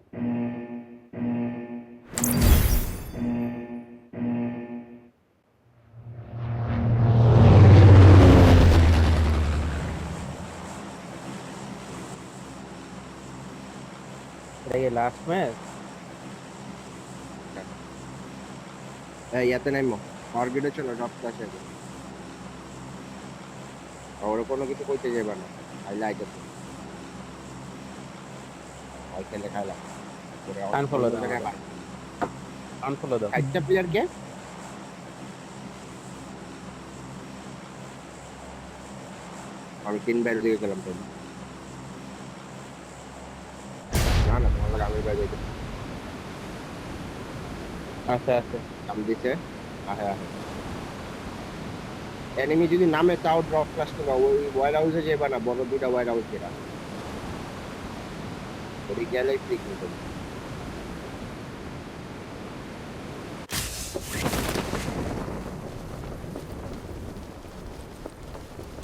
এটা কি last match? ইয়াতে নাইমো পাওয়ার গেটে চলো ড্রপ আসে ওর কোনো কিছু কইতে যাইবা না আইলা আইতাছে আই খেলে খাইলা পরে আনফলো অন্য দাও জায়গায় আমাকে, বাড়ি আনফলো দাও। চারটা প্লেয়ার কে আমি 3 বাইরে দিকে গেলাম তাই না না তোমার লাগে আমি বাইরে যাইতে আচ্ছা আচ্ছা, নাম দিছে আহে আহে এনিমি যদি নামে তাও ড্রপ ক্লাস করবা ওই ওয়ার হাউসে যাইবা না বড় দুইটা ওয়ার হাউস যেটা ওই গেলেই ফ্রি কিল করবে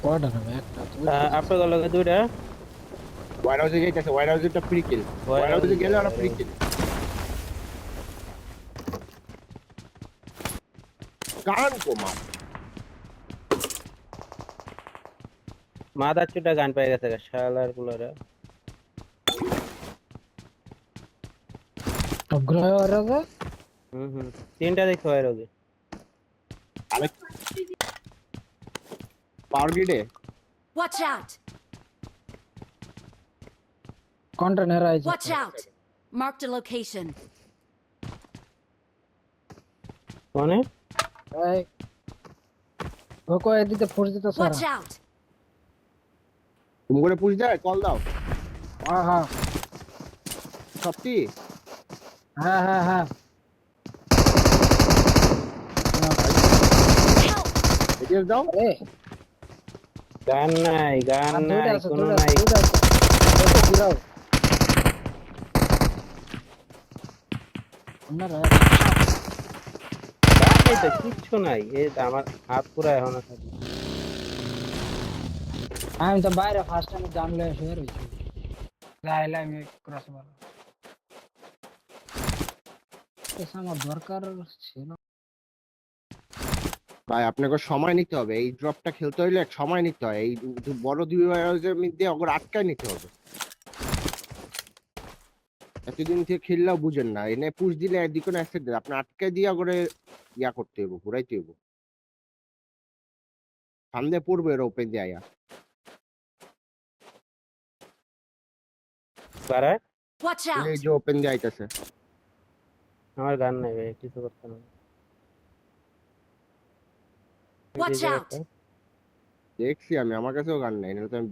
কয়টা নামে একটা তুই আপনার লগে দুইটা ওয়ার হাউসে যাইতেছে ওয়ার হাউসে একটা ফ্রি কিল ওয়ার হাউসে গেলে ওরা ফ্রি কিল কারণ কুমার মাদার চুটা গান পেয়ে গেছে শালার গুলোরে। অগ্রহ রাজা তিনটা দেখতে হয় রোগে। আরে পাওয়ার গ্রিডে Watch out! কন্টেনার আইছে Watch out! Marked a location. মানে এই ও কই এদিকে ফোর্স দিতে সারা Watch out! তুমি করে পুশ দেয় কল দাও হ্যাঁ হ্যাঁ সত্যি হ্যাঁ হ্যাঁ হ্যাঁ Help! ডিটেইলস দাও এ গান নাই, গান আর দুইটা নাই, আছে কোনো দুইটা নাই। দুইটা আছে ওকে ঘুরাও আপনারা গান নাই তো, কিচ্ছু নাই। এই তো আমার হাত পুরা এখন আছে। আমি তো বাইরে ফার্স্ট টাইম জানলে শুয়ে রইছি লাইলা আমি ক্রস মারলাম এটা আমার দরকার ছিল ভাই আপনাকে সময় নিতে হবে এই ড্রপটা খেলতে হইলে এক সময় নিতে হয় এই বড় দুই ওয়ারের মধ্যে ওগুলো আটকায় নিতে হবে এতদিন থেকে খেললেও বুঝেন না এনে পুশ দিলে একদিকে অ্যাসেট দেবে আপনি আটকায় দিয়ে করে ইয়া করতে হইব ঘুরাইতে হইব সামনে পড়বে এর ওপেন দিয়ে আয়া পারে Watch out! এই যে ওপেন দিয়ে আইতাছে আমার গান নাই ভাই, কিছু করতে না। Watch out! দেখছি আমি আমার কাছেও গান নাই নাহলে তো আমি